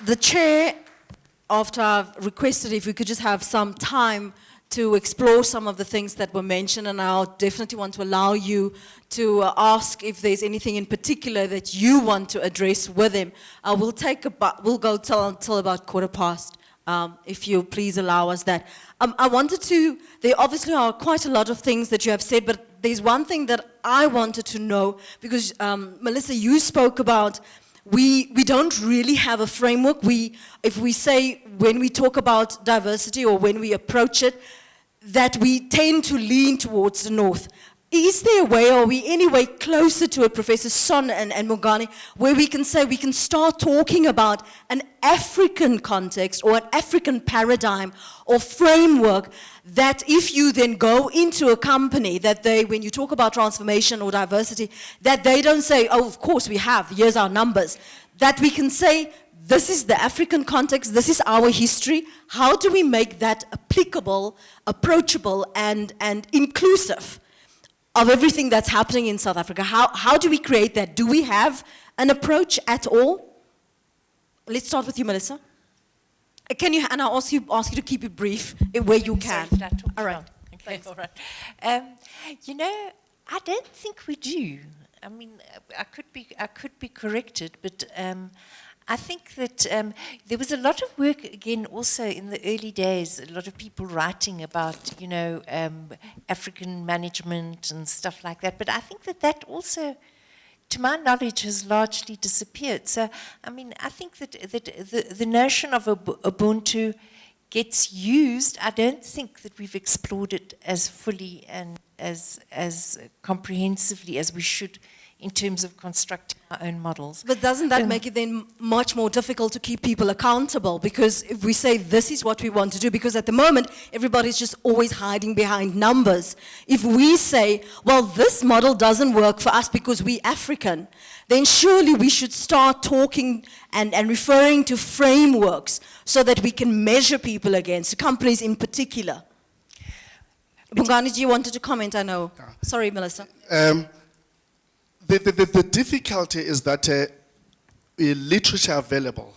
The chair, after I've requested if we could just have some time to explore some of the things that were mentioned, and I'll definitely want to allow you to ask if there's anything in particular that you want to address with him. We'll go till about 15:15, if you please allow us that. There obviously are quite a lot of things that you have said, but there's one thing that I wanted to know, because Melissa, you spoke about we don't really have a framework. If we say, when we talk about diversity or when we approach it, that we tend to lean towards the north. Is there a way, or are we any way closer to it, Professor Son and Mongani, where we can say we can start talking about an African context or an African paradigm or framework, that if you then go into a company, that they, when you talk about transformation or diversity, that they don't say, oh, of course we have, here's our numbers. That we can say, this is the African context, this is our history. How do we make that applicable, approachable, and inclusive of everything that's happening in South Africa? How do we create that? Do we have an approach at all? Let's start with you, Melissa. Can you, and I'll ask you to keep it brief where you can. All right. Okay, all right. You know, I don't think we do. I mean, I could be corrected, but I think that there was a lot of work, again, also in the early days, a lot of people writing about, you know, African management and stuff like that. But I think that also, to my knowledge, has largely disappeared. So, I mean, I think that the notion of Ubuntu gets used. I don't think that we've explored it as fully and as comprehensively as we should in terms of constructing our own models. But doesn't that make it then much more difficult to keep people accountable? Because if we say this is what we want to do, because at the moment everybody's just always hiding behind numbers. If we say, well, this model doesn't work for us because we're African, then surely we should start talking and referring to frameworks so that we can measure people against, companies in particular. Bongani, you wanted to comment, I know. Sorry, Melissa. The difficulty is that literature available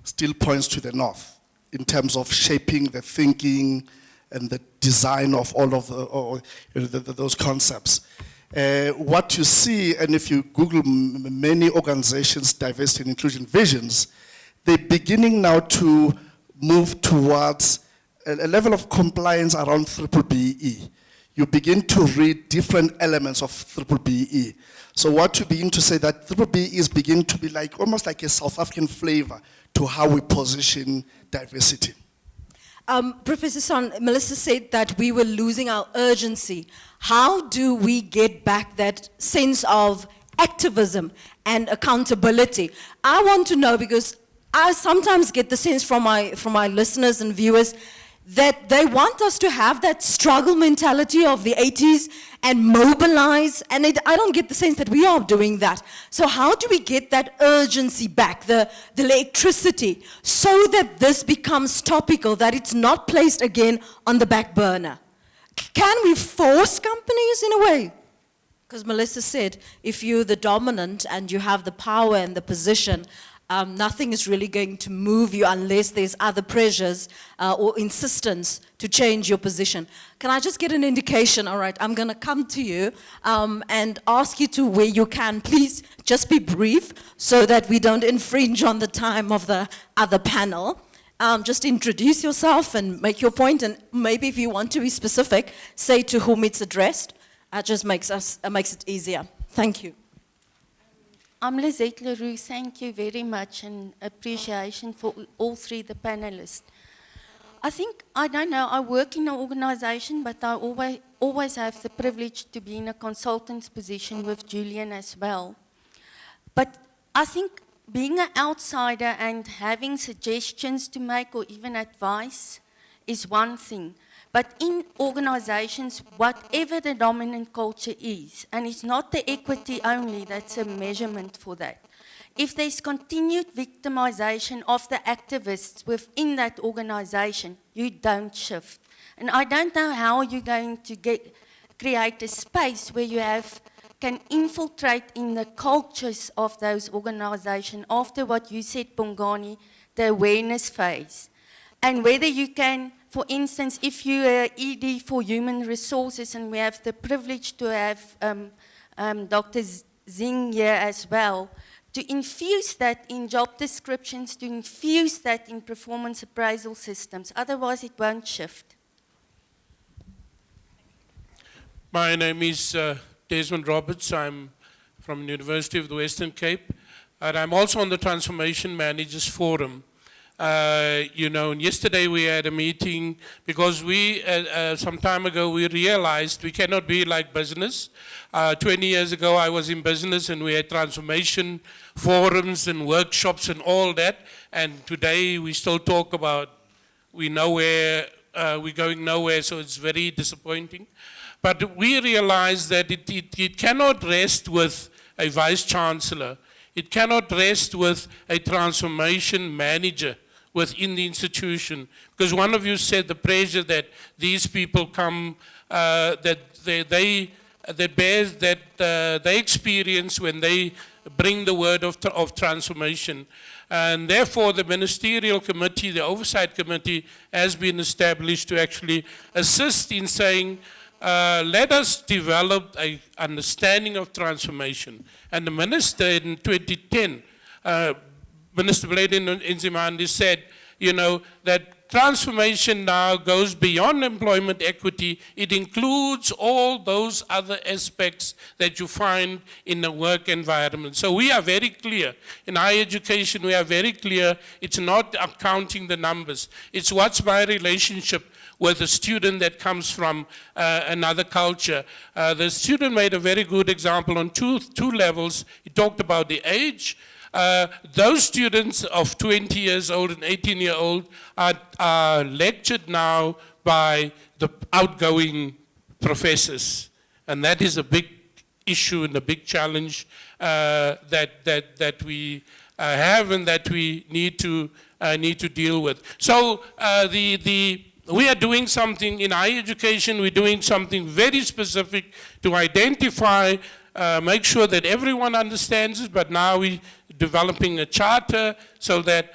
still points to the north in terms of shaping the thinking and the design of all of those concepts. What you see, and if you Google many organizations, diversity and inclusion visions, they're beginning now to move towards a level of compliance around BBBE. You begin to read different elements of BBBE. So what you begin to say that BBBE is beginning to be like almost like a South African flavor to how we position diversity. Professor Son, Melissa said that we were losing our urgency. How do we get back that sense of activism and accountability? I want to know, because I sometimes get the sense from my listeners and viewers that they want us to have that struggle mentality of the 80s and mobilize, and I don't get the sense that we are doing that. So how do we get that urgency back, the electricity, so that this becomes topical, that it's not placed again on the back burner? Can we force companies in a way? Because Melissa said, if you're the dominant and you have the power and the position, nothing is really going to move you unless there's other pressures or insistence to change your position. Can I just get an indication? All right, I'm going to come to you and ask you to, where you can, please just be brief so that we don't infringe on the time of the other panel. Just introduce yourself and make your point, and maybe if you want to be specific, say to whom it's addressed. It just makes it easier. Thank you. I'm Lizette Leroux. Thank you very much, and appreciation for all three the panelists. I don't know, I work in an organization, but I always have the privilege to be in a consultant's position with Julian as well. But I think being an outsider and having suggestions to make or even advice is one thing. But in organizations, whatever the dominant culture is, and it's not the equity only that's a measurement for that. If there's continued victimization of the activists within that organization, you don't shift. And I don't know how you're going to create a space where you have can infiltrate in the cultures of those organizations after what you said, Bongani, the awareness phase. And whether you can, for instance, if you're ED for human resources, and we have the privilege to have Dr. Zing here as well, to infuse that in job descriptions, to infuse that in performance appraisal systems. Otherwise, it won't shift. My name is Desmond Roberts. I'm from the University of the Western Cape, and I'm also on the Transformation Managers Forum. You know, and yesterday we had a meeting because we, some time ago, we realized we cannot be like business. 20 years ago, I was in business and we had transformation forums and workshops and all that. And today we still talk about we're going nowhere, so it's very disappointing. But we realize that it cannot rest with a vice chancellor. It cannot rest with a transformation manager within the institution. Because one of you said the pressure that these people come, that they experience when they bring the word of transformation. And therefore the ministerial committee, the oversight committee, has been established to actually assist in saying, let us develop an understanding of transformation. And the minister in 2010, Minister Blade Nzimande said, you know, that transformation now goes beyond employment equity. It includes all those other aspects that you find in the work environment. So we are very clear. In higher education, we are very clear. It's not counting the numbers. It's what's my relationship with a student that comes from another culture. The student made a very good example on two levels. He talked about the age. Those students of 20 years old and 18-year-old are lectured now by the outgoing professors. And that is a big issue and a big challenge that we have and that we need to deal with. So we are doing something in higher education. We're doing something very specific to identify, make sure that everyone understands it, but now we're developing a charter so that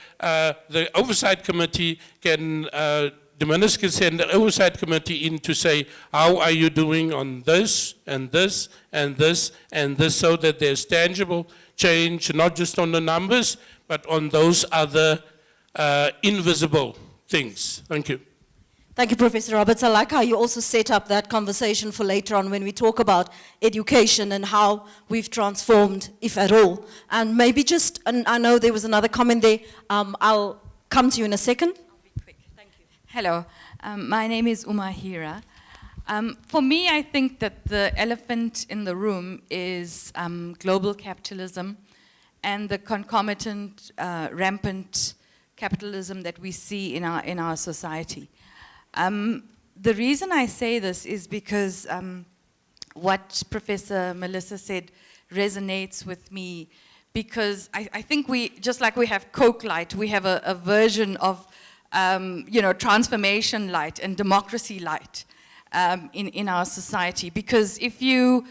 the oversight committee can, the minister can send the oversight committee in to say, how are you doing on this and this and this and this, so that there's tangible change, not just on the numbers, but on those other invisible things. Thank you. Thank you, Professor Roberts. I like how you also set up that conversation for later on when we talk about education and how we've transformed, if at all. And maybe just, and I know there was another comment there. I'll come to you in a second. I'll be quick. Thank you. Hello. My name is Umahira. For me, I think that the elephant in the room is global capitalism and the concomitant rampant capitalism that we see in our society. The reason I say this is because what Professor Melissa said resonates with me, because I think we, just like we have Coke Light, we have a version of you know, transformation light and democracy light in our society. Because if you,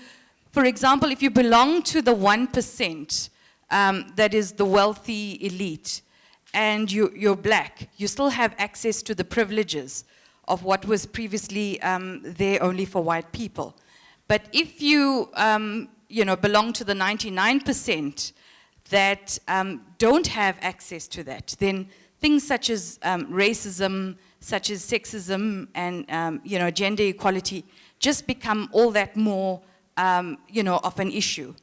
for example, if you belong to the 1%, that is the wealthy elite, and you're black, you still have access to the privileges of what was previously there only for white people. But if you, you know, belong to the 99% that don't have access to that, then things such as racism, such as sexism, and you know, gender equality just become all that more, you know, of an issue.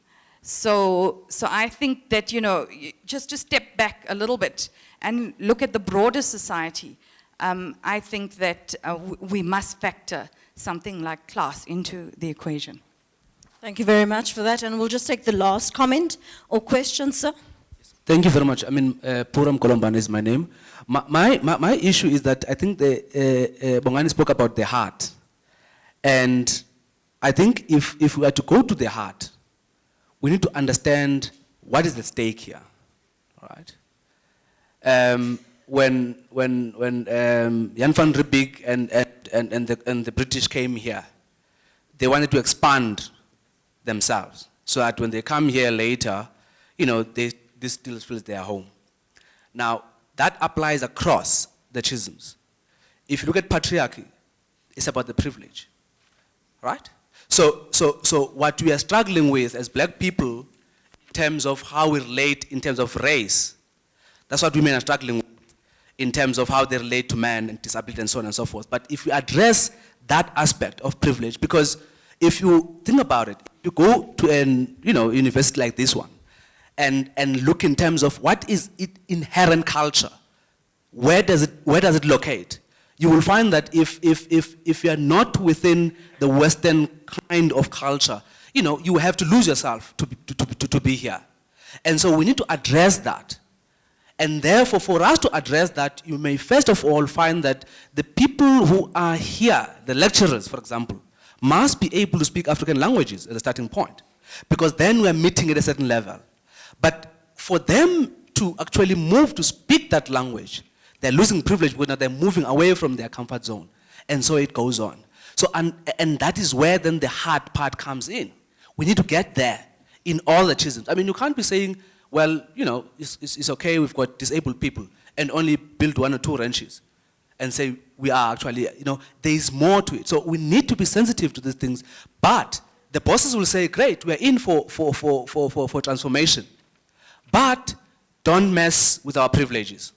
So I think that, you know, just to step back a little bit and look at the broader society. I think that we must factor something like class into the equation. Thank you very much for that. And we'll just take the last comment or question, sir. Thank you very much. I mean, Puram Kolomban is my name. My issue is that I think Bongani spoke about the heart. And I think if we are to go to the heart, we need to understand what is the stake here, all right? When Jan van Riebeeck and the British came here, they wanted to expand themselves, so that when they come here later, you know, this still feels their home. Now, that applies across the schisms. If you look at patriarchy, it's about the privilege, right? So what we are struggling with as black people in terms of how we relate in terms of race, that's what women are struggling with in terms of how they relate to men and disability and so on and so forth. But if you address that aspect of privilege, because if you think about it, you go to an university like this one and look in terms of what is its inherent culture, where does it locate? You will find that if you are not within the Western kind of culture, you know, you have to lose yourself to be here. And so we need to address that. And therefore, for us to address that, you may first of all find that the people who are here, the lecturers, for example, must be able to speak African languages as a starting point, because then we are meeting at a certain level. But for them to actually move to speak that language, they're losing privilege because now they're moving away from their comfort zone. And so it goes on. So, and that is where then the hard part comes in. We need to get there in all the schisms. I mean, you can't be saying, well, you know, it's okay, we've got disabled people, and only build 1 or 2 ranches and say we are actually, you know, there is more to it. So we need to be sensitive to these things. But the bosses will say, great, we're in for transformation. But don't mess with our privileges.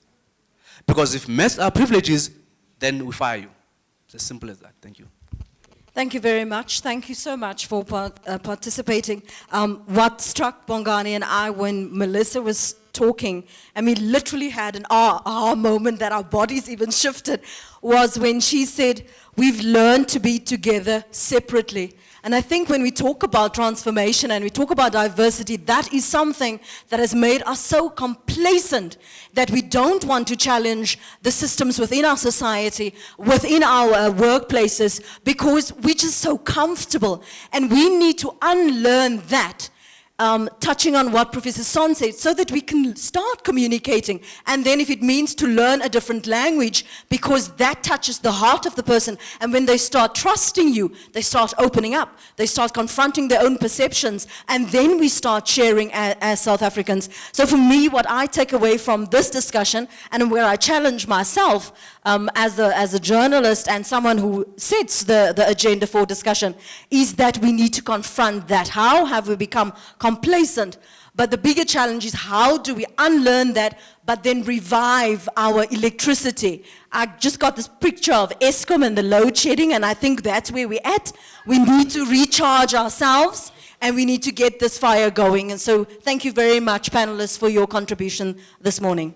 Because if mess our privileges, then we fire you. It's as simple as that. Thank you. Thank you very much. Thank you so much for participating. What struck Bongani and I when Melissa was talking, and we literally had an aha moment that our bodies even shifted, was when she said, we've learned to be together separately. And I think when we talk about transformation and we talk about diversity, that is something that has made us so complacent that we don't want to challenge the systems within our society, within our workplaces, because we're just so comfortable. And we need to unlearn that. Touching on what Professor Son said, so that we can start communicating. And then if it means to learn a different language, because that touches the heart of the person, and when they start trusting you, they start opening up, they start confronting their own perceptions, and then we start sharing as South Africans. So for me, what I take away from this discussion, and where I challenge myself as a journalist and someone who sets the agenda for discussion, is that we need to confront that. How have we become complacent? But the bigger challenge is, how do we unlearn that, but then revive our electricity? I just got this picture of Eskom and the load shedding, and I think that's where we're at. We need to recharge ourselves, and we need to get this fire going. And so thank you very much, panelists, for your contribution this morning.